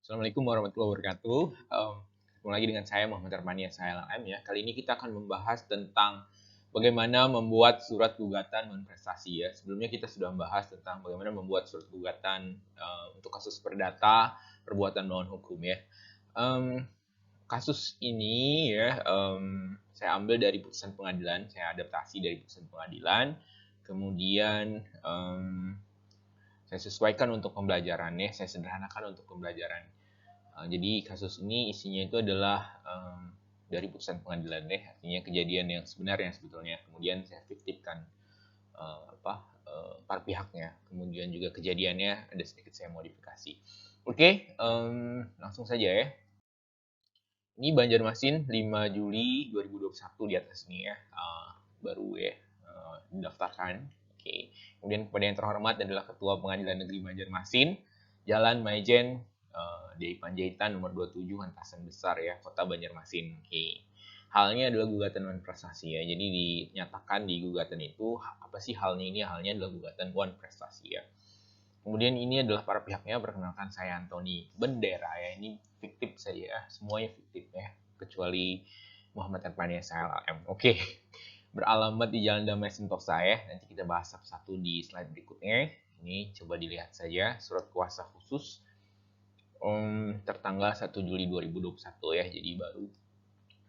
Assalamualaikum warahmatullahi wabarakatuh. Ketemu lagi dengan saya Muhammad Armania SHLM ya. Kali ini kita akan membahas tentang bagaimana membuat surat gugatan non-prestasi ya. Sebelumnya kita sudah membahas tentang bagaimana membuat surat gugatan untuk kasus perdata perbuatan melawan hukum ya. Kasus ini ya saya ambil dari putusan pengadilan, saya adaptasi dari putusan pengadilan. Kemudian saya sesuaikan untuk pembelajarannya, saya sederhanakan untuk pembelajaran. Jadi kasus ini isinya itu adalah dari putusan pengadilan deh, artinya kejadian yang sebenarnya sebetulnya. Kemudian saya fiktifkan para pihaknya. Kemudian juga kejadiannya ada sedikit saya modifikasi. Oke, langsung saja ya. Ini Banjarmasin 5 Juli 2021 di atas ini ya, baru ya didaftarkan. Oke, kemudian kepada yang terhormat adalah Ketua Pengadilan Negeri Banjarmasin, Jalan Maijen di Panjaitan nomor 27 Antasan Besar ya, Kota Banjarmasin. Oke. Halnya adalah gugatan non prestasi ya. Jadi dinyatakan di gugatan itu apa sih halnya ini? Halnya adalah gugatan non prestasi ya. Kemudian ini adalah para pihaknya, perkenalkan saya Antoni Bendera ya, ini fiktif saja ya, semuanya fiktif ya, kecuali Muhammad Armania SHLM. Oke, beralamat di Jalan Damai Sentosa ya, nanti kita bahas satu-satu di slide berikutnya. Ini coba dilihat saja, surat kuasa khusus tertanggal 1 Juli 2021 ya, jadi baru.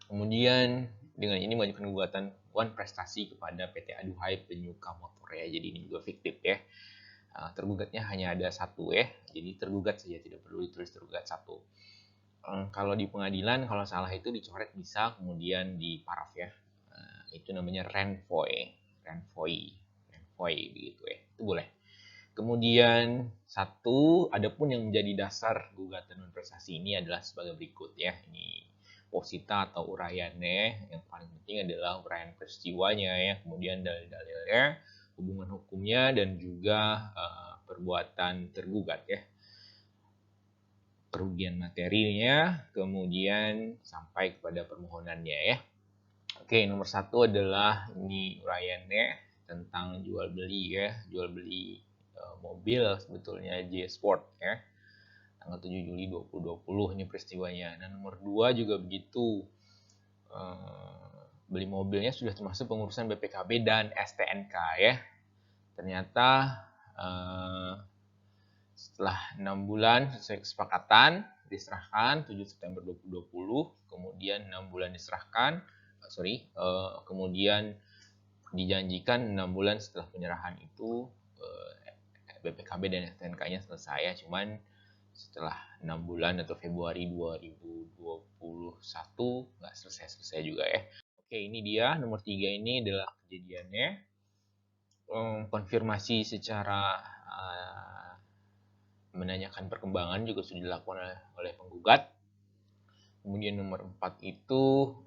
Kemudian dengan ini mengajukan gugatan wan prestasi kepada PT Aduhai Penyuka Motor ya, jadi ini juga fiktif ya. Tergugatnya hanya ada satu ya, jadi tergugat saja, tidak perlu ditulis tergugat satu. Kalau di pengadilan kalau salah itu dicoret bisa, kemudian di paraf ya, itu namanya renvoy begitu ya, itu boleh. Kemudian satu, adapun yang menjadi dasar gugatan non prestasi ini adalah sebagai berikut ya, ini posita atau uraiannya. Yang paling penting adalah uraian peristiwanya ya, kemudian dalil-dalilnya, hubungan hukumnya, dan juga perbuatan tergugat ya, kerugian materinya, kemudian sampai kepada permohonannya ya. Oke, nomor satu adalah ini uraiannya tentang jual beli ya, jual beli mobil sebetulnya J Sport ya, tanggal 7 Juli 2020 ini peristiwanya. Dan nomor 2 juga begitu, beli mobilnya sudah termasuk pengurusan BPKB dan STNK ya. Ternyata setelah 6 bulan sesuai kesepakatan diserahkan 7 September 2020, kemudian 6 bulan diserahkan, kemudian dijanjikan 6 bulan setelah penyerahan itu BPKB dan STNK-nya selesai ya, cuman setelah 6 bulan atau Februari 2021 nggak selesai juga ya. Oke, ini dia nomor 3, ini adalah kejadiannya. Konfirmasi secara menanyakan perkembangan juga sudah dilakukan oleh penggugat. Kemudian nomor 4 itu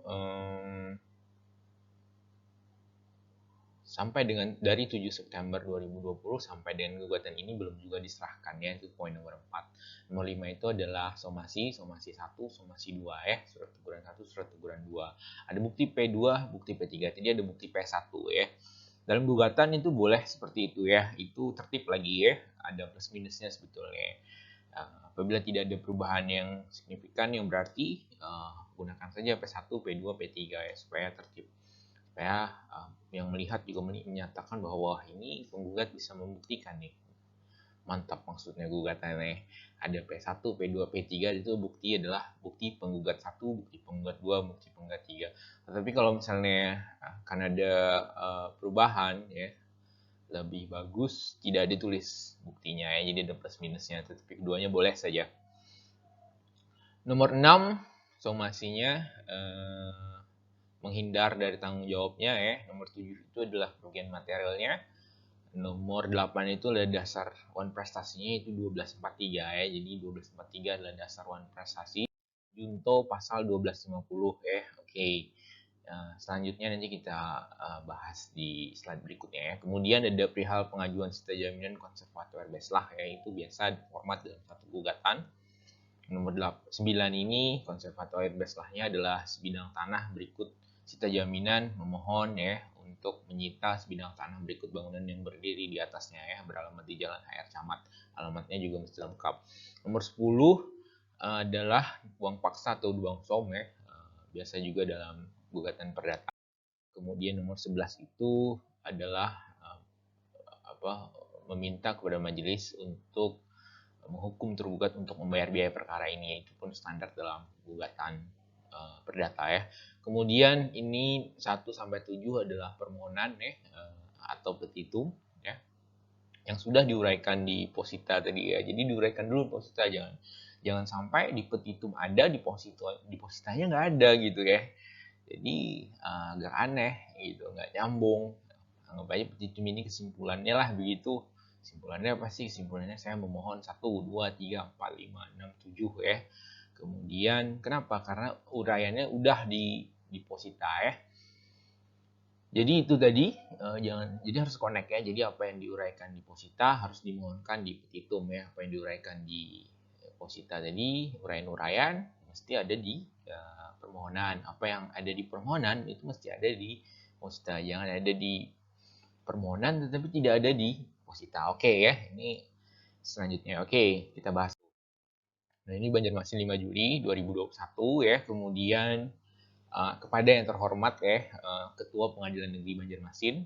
sampai dengan dari 7 September 2020 sampai dengan gugatan ini belum juga diserahkan ya, itu poin nomor 4. Nomor 5 itu adalah somasi 1, somasi 2 ya, surat teguran 1, surat teguran 2. Ada bukti P2, bukti P3, jadi ada bukti P1 ya. Dalam gugatan itu boleh seperti itu ya, itu tertib lagi ya, ada plus minusnya sebetulnya. Apabila tidak ada perubahan yang signifikan yang berarti gunakan saja P1, P2, P3 ya, supaya tertib. Supaya yang melihat juga menyatakan bahwa ini penggugat bisa membuktikan nih. Mantap maksudnya gugatannya. Ada P1, P2, P3 itu bukti adalah bukti penggugat 1, bukti penggugat 2, bukti penggugat 3. Tetapi kalau misalnya karena ada perubahan ya, lebih bagus tidak ditulis buktinya ya, jadi ada plus minusnya, tetapi keduanya boleh saja. Nomor 6, somasinya menghindar dari tanggung jawabnya ya. Nomor 7 itu adalah kerugian materialnya. Nomor 8 itu adalah dasar wan prestasinya, itu 1243 ya. Jadi 1243 adalah dasar wan prestasi. Junto pasal 1250 ya. Oke. Selanjutnya nanti kita bahas di slide berikutnya ya. Kemudian ada perihal pengajuan sita jaminan konservator beslah ya, itu biasa format dalam satu gugatan. Nomor 9 ini konservator beslahnya adalah sebidang tanah berikut sita jaminan memohon ya untuk menyita sebidang tanah berikut bangunan yang berdiri di atasnya ya, beralamat di Jalan HR Camat. Alamatnya juga mesti lengkap. Nomor 10 adalah uang paksa atau uang som ya, biasa juga dalam gugatan perdata. Kemudian nomor 11 itu adalah meminta kepada majelis untuk menghukum tergugat untuk membayar biaya perkara ini, itu pun standar dalam gugatan perdata ya. Kemudian ini 1 sampai 7 adalah permohonan ya, atau petitum ya, yang sudah diuraikan di posita tadi ya. Jadi diuraikan dulu posita, jangan sampai di petitum ada, di positanya nggak ada gitu ya. Jadi agak aneh gitu, nggak nyambung. Anggap aja petitum ini kesimpulannya lah begitu. Kesimpulannya apa sih? Kesimpulannya saya memohon 1, 2, 3, 4, 5, 6, 7 ya. Kemudian kenapa? Karena uraiannya udah di posita ya. Jadi itu tadi, jadi harus connect ya. Jadi apa yang diuraikan di posita harus dimohonkan di petitum ya. Apa yang diuraikan di posita tadi, uraian-uraian mesti ada di permohonan. Apa yang ada di permohonan itu mesti ada di posita. Jangan ada di permohonan tetapi tidak ada di posita. Oke ya, ini selanjutnya. Oke, kita bahas. Nah, ini Banjarmasin 5 Juli 2021 ya. Kemudian kepada yang terhormat ya, Ketua Pengadilan Negeri Banjarmasin,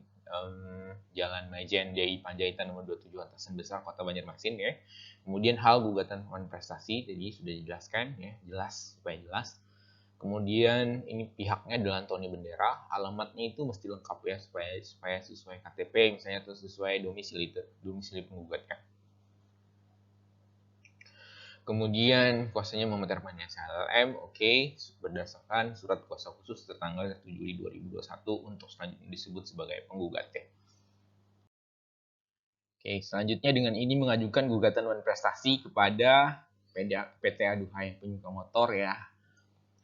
Jalan Majen DI Panjaitan nomor 27 Atasan Besar Kota Banjarmasin ya. Kemudian hal gugatan prestasi tadi sudah dijelaskan ya, jelas supaya jelas. Kemudian ini pihaknya adalah Antoni Bendera, alamatnya itu mesti lengkap ya supaya sesuai KTP misalnya atau sesuai domisili penggugat ya. Kemudian kuasanya Muhammad Herman SLM, oke, berdasarkan surat kuasa khusus tertanggal 1 Juli 2021 untuk selanjutnya disebut sebagai penggugat ya. Oke, selanjutnya dengan ini mengajukan gugatan prestasi kepada PT Aduhai Penyuka Motor ya.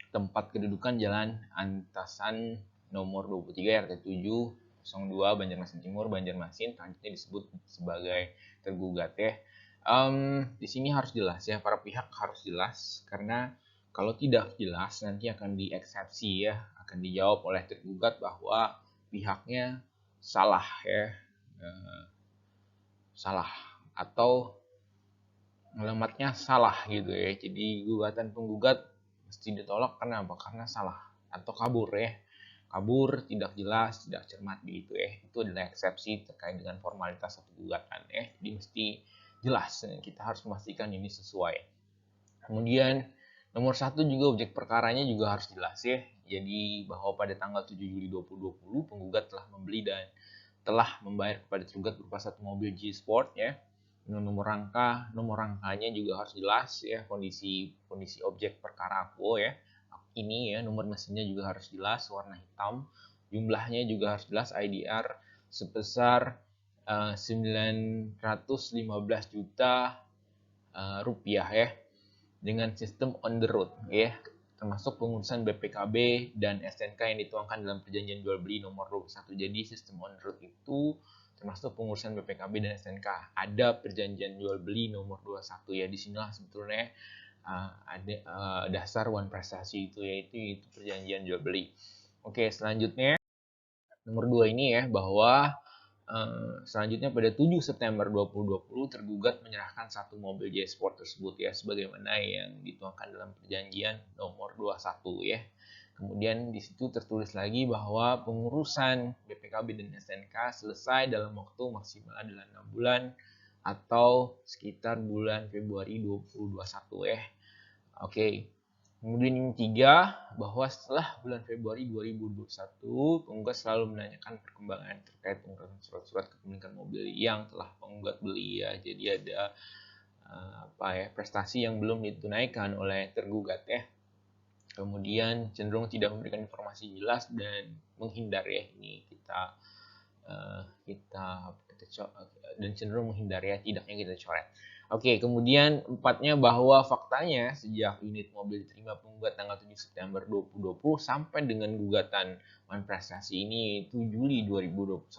Tempat kedudukan Jalan Antasan nomor 23 RT 7 02 Banjarmasin Timur, Banjarmasin, selanjutnya disebut sebagai tergugat ya. Di sini harus jelas ya, para pihak harus jelas, karena kalau tidak jelas nanti akan dieksepsi ya, akan dijawab oleh tergugat bahwa pihaknya salah ya, salah atau alamatnya salah gitu ya. Jadi gugatan penggugat mesti ditolak karena apa? Karena salah atau kabur ya. Kabur, tidak jelas, tidak cermat gitu ya. Itu adalah eksepsi terkait dengan formalitas satu gugatan ya. Jadi mesti jelas, kita harus memastikan ini sesuai. Kemudian nomor 1 juga objek perkaranya juga harus jelas ya. Jadi bahwa pada tanggal 7 Juli 2020 penggugat telah membeli dan telah membayar kepada tergugat berupa satu mobil G Sport ya. Nomor rangkanya juga harus jelas ya, kondisi objek perkara akuo ya. Ini ya, nomor mesinnya juga harus jelas, warna hitam. Jumlahnya juga harus jelas, IDR sebesar 915 juta rupiah ya, dengan sistem on the road ya, termasuk pengurusan BPKB dan STNK yang dituangkan dalam perjanjian jual beli nomor 21. Jadi sistem on the road itu termasuk pengurusan BPKB dan STNK. Ada perjanjian jual beli nomor 21 ya, disinilah sebetulnya ada dasar prestasi itu, yaitu perjanjian jual beli. Oke, selanjutnya nomor 2 ini ya, bahwa selanjutnya pada 7 September 2020 tergugat menyerahkan satu mobil J Sport tersebut ya, sebagaimana yang dituangkan dalam perjanjian nomor 21 ya. Kemudian di situ tertulis lagi bahwa pengurusan BPKB dan STNK selesai dalam waktu maksimal adalah 6 bulan atau sekitar bulan Februari 2021 ya. Oke. Kemudian yang ketiga, bahwa setelah bulan Februari 2021, penggugat selalu menanyakan perkembangan terkait pengurusan surat-surat kepemilikan mobil yang telah penggugat beli ya. Jadi ada prestasi yang belum ditunaikan oleh tergugat ya. Kemudian cenderung tidak memberikan informasi jelas dan menghindar ya. Ini kita dan cenderung menghindar ya, tidaknya kita coret. Oke, kemudian empatnya bahwa faktanya sejak unit mobil diterima penggugat tanggal 7 September 2020 sampai dengan gugatan prestasi ini 7 Juli 2021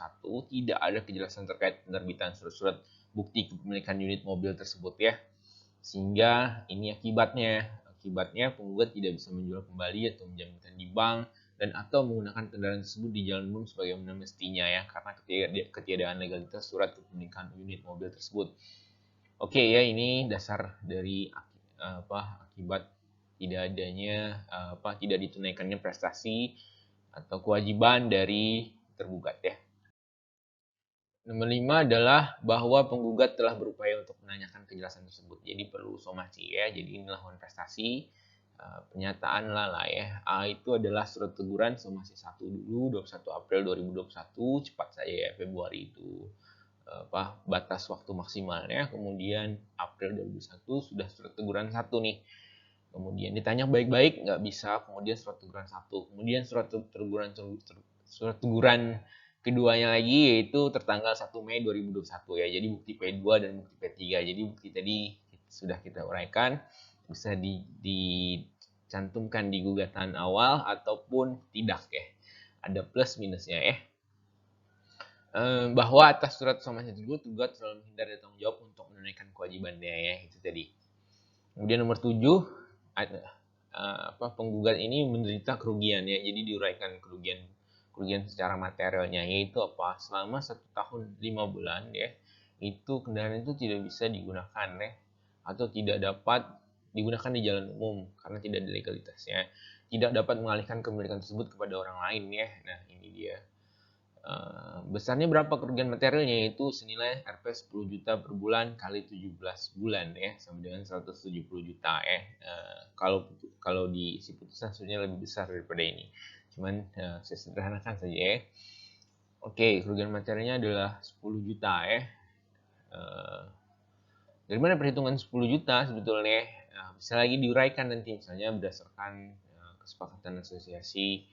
tidak ada kejelasan terkait penerbitan surat-surat bukti kepemilikan unit mobil tersebut ya. Sehingga ini akibatnya penggugat tidak bisa menjual kembali atau menjaminkan di bank dan atau menggunakan kendaraan tersebut di jalan umum sebagaimana mestinya ya, karena ketiadaan legalitas surat kepemilikan unit mobil tersebut. Oke ya, ini dasar dari akibat tidak ditunaikannya prestasi atau kewajiban dari tergugat ya. Nomor 5 adalah bahwa penggugat telah berupaya untuk menanyakan kejelasan tersebut. Jadi perlu somasi ya. Jadi inilah prestasi penyataan lalai ya. A itu adalah surat teguran somasi 1 dulu 21 April 2021, cepat saja ya, Februari itu batas waktu maksimalnya. Kemudian April 2021 sudah surat teguran 1 nih. Kemudian ditanya baik-baik nggak bisa, kemudian surat teguran 1. Kemudian surat teguran keduanya lagi yaitu tertanggal 1 Mei 2021 ya. Jadi bukti P2 dan bukti P3. Jadi bukti tadi sudah kita uraikan, bisa dicantumkan di gugatan awal ataupun tidak ya. Ada plus minusnya ya. Bahwa atas surat somasi tersebut tergugat selalu menghindar dari tanggung jawab untuk menunaikan kewajibannya ya, itu tadi. Kemudian nomor 7 penggugat ini menderita kerugian ya. Jadi diuraikan kerugian secara materialnya, yaitu selama 1 tahun 5 bulan ya, itu kendaraan itu tidak bisa digunakan ya, atau tidak dapat digunakan di jalan umum karena tidak ada legalitasnya, tidak dapat mengalihkan kepemilikan tersebut kepada orang lain ya. Nah ini dia. Besarnya berapa kerugian materialnya, yaitu senilai Rp 10 juta per bulan kali 17 bulan ya, sama dengan 170 juta ya. Kalau di isi putusan sebenarnya lebih besar daripada ini, cuman saya sederhanakan saja ya. Oke, kerugian materialnya adalah 10 juta ya. Dari mana perhitungan 10 juta sebetulnya? Bisa lagi diuraikan nanti, misalnya berdasarkan kesepakatan asosiasi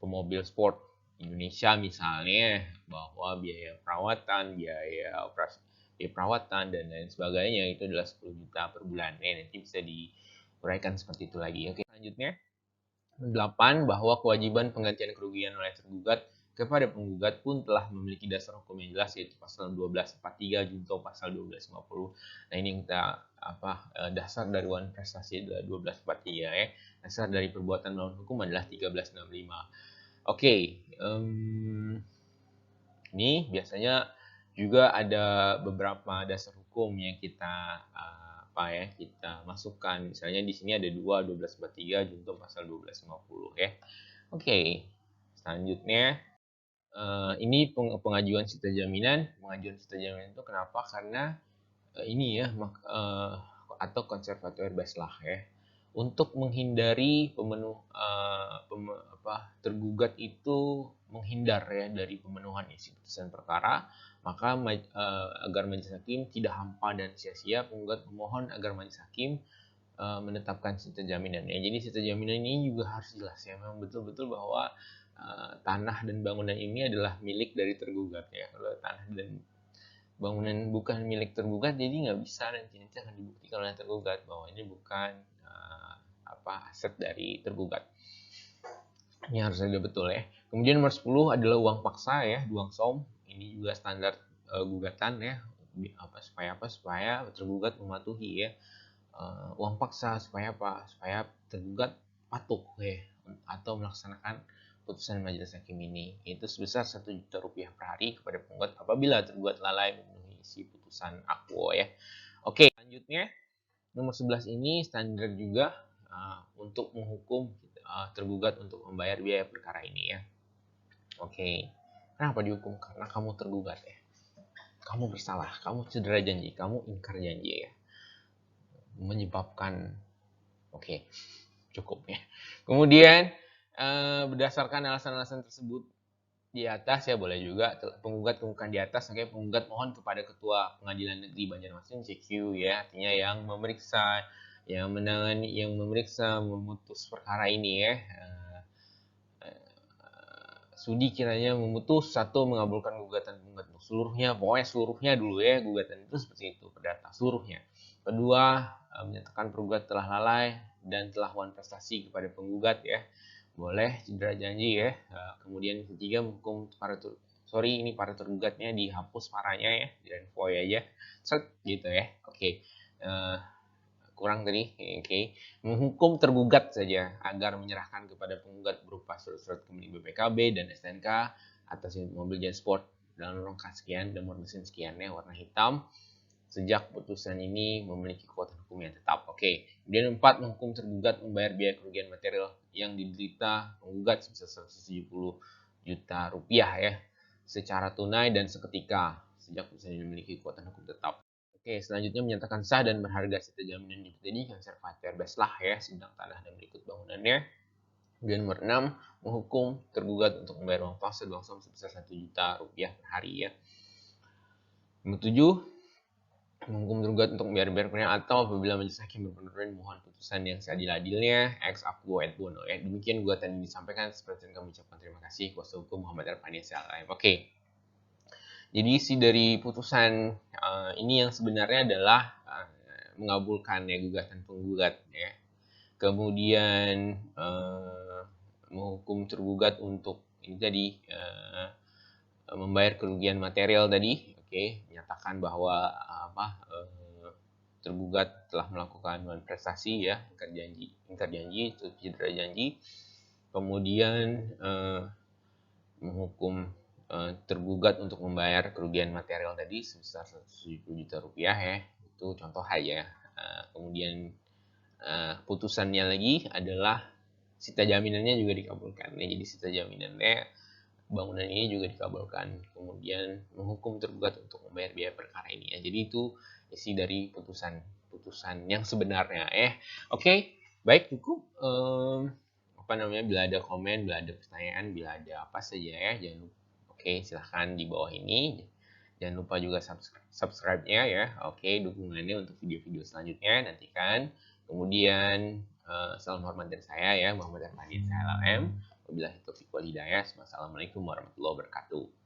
pemobil sport Indonesia misalnya, bahwa biaya perawatan, biaya perawatan dan lain sebagainya itu adalah 10 juta per bulan. Nanti bisa diuraikan seperti itu lagi. Oke, selanjutnya 8, bahwa kewajiban penggantian kerugian oleh tergugat kepada penggugat pun telah memiliki dasar hukum yang jelas, yaitu pasal 1243 junto pasal 1250. Nah ini kita dasar dari prestasi adalah 1243 ya. Dasar dari perbuatan melawan hukum adalah 1365. Oke, ini biasanya juga ada beberapa dasar hukum yang kita kita masukkan. Misalnya di sini ada 1243 junto pasal 1250 ya. Oke, selanjutnya ini pengajuan sita jaminan. Pengajuan sita jaminan itu kenapa? Karena ini ya atau konservatoire baslah ya. Untuk menghindari tergugat itu menghindar ya dari pemenuhan isi putusan perkara, maka agar majelis hakim tidak hampa dan sia-sia, penggugat memohon agar majelis hakim menetapkan sita jaminan ya. Jadi sita jaminan ini juga harus jelas ya, memang betul-betul bahwa tanah dan bangunan ini adalah milik dari tergugat ya. Kalau tanah dan bangunan bukan milik tergugat, jadi nggak bisa nanti akan dibuktikan oleh tergugat bahwa ini bukan aset dari tergugat. Ini harus ada betul ya. Kemudian nomor 10 adalah uang paksa ya, uang som. Ini juga standar gugatan ya. Supaya tergugat mematuhi ya. Uang paksa supaya supaya tergugat patuh ya, atau melaksanakan putusan majelis hakim ini, itu sebesar 1 juta rupiah per hari kepada penggugat apabila tergugat lalai memenuhi isi putusan akwo ya. Oke, selanjutnya nomor 11 ini standar juga untuk menghukum tergugat untuk membayar biaya perkara ini ya. Oke, kenapa dihukum? Karena kamu tergugat ya, kamu bersalah, kamu cedera janji, kamu ingkar janji ya, menyebabkan cukup ya. Kemudian berdasarkan alasan-alasan tersebut di atas ya, boleh juga penggugat kemukakan di atas. Oke, penggugat mohon kepada Ketua Pengadilan Negeri Banjarmasin CQ ya, artinya yang memeriksa, yang menangani, yang memeriksa, memutus perkara ini ya, sudi kiranya memutus satu, mengabulkan gugatan penggugat seluruhnya, pokoknya seluruhnya dulu ya, gugatan itu seperti itu, perdata seluruhnya. Kedua, menyatakan penggugat telah lalai dan telah wan prestasi kepada penggugat ya, boleh cedera janji ya. Kemudian ketiga, menghukum para tergugatnya dihapus paranya ya, dan void aja, gitu ya. Oke. Kurang tadi, menghukum tergugat saja agar menyerahkan kepada penggugat berupa surat-surat kembali BPKB dan STNK atas mobil Jet Sport dalam rangka sekian dan mesin sekian ya, warna hitam, sejak putusan ini memiliki kekuatan hukum yang tetap. Oke. Kemudian 4, menghukum tergugat membayar biaya kerugian material yang diderita penggugat sebesar 170 juta rupiah ya, secara tunai dan seketika sejak putusan ini memiliki kekuatan hukum tetap. Oke, selanjutnya menyatakan sah dan berharga serta jaminan dijadikan sertifikat fair best lah ya, sidang tanah dan berikut bangunannya. Kemudian nomor 6, menghukum tergugat untuk membayar uang paksa uang som sebesar 1 juta rupiah per hari ya. Nomor 7, menghukum tergugat untuk membayar kurang atau apabila majelis hakim berpendapat mohon putusan yang seadil-adilnya ex aequo et bono ya. Demikian gugatan ini disampaikan, seperti yang kami ucapkan terima kasih kuasa hukum Muhammad Arfani SLM. Oke. Jadi isi dari putusan ini yang sebenarnya adalah mengabulkan ya gugatan penggugat ya. Kemudian menghukum tergugat untuk ini tadi membayar kerugian material tadi, oke, menyatakan bahwa tergugat telah melakukan prestasi ya, ingkar janji, cedera janji. Kemudian menghukum tergugat untuk membayar kerugian material tadi sebesar 170 juta rupiah ya, itu contoh aja. Kemudian putusannya lagi adalah sita jaminannya juga dikabulkan ya, jadi sita jaminannya bangunan ini juga dikabulkan. Kemudian menghukum tergugat untuk membayar biaya perkara ini ya, jadi itu isi dari putusan yang sebenarnya ya. Oke, baik, cukup. Bila ada komen, bila ada pertanyaan, bila ada apa saja ya, jangan lupa. Oke, silahkan di bawah ini. Jangan lupa juga subscribe-nya ya. Oke, dukungannya untuk video-video selanjutnya nantikan. Kemudian salam hormat dari saya ya, Muhammad Arfani SLM. Wabillahi taufiq wal hidayah. Wassalamualaikum warahmatullahi wabarakatuh.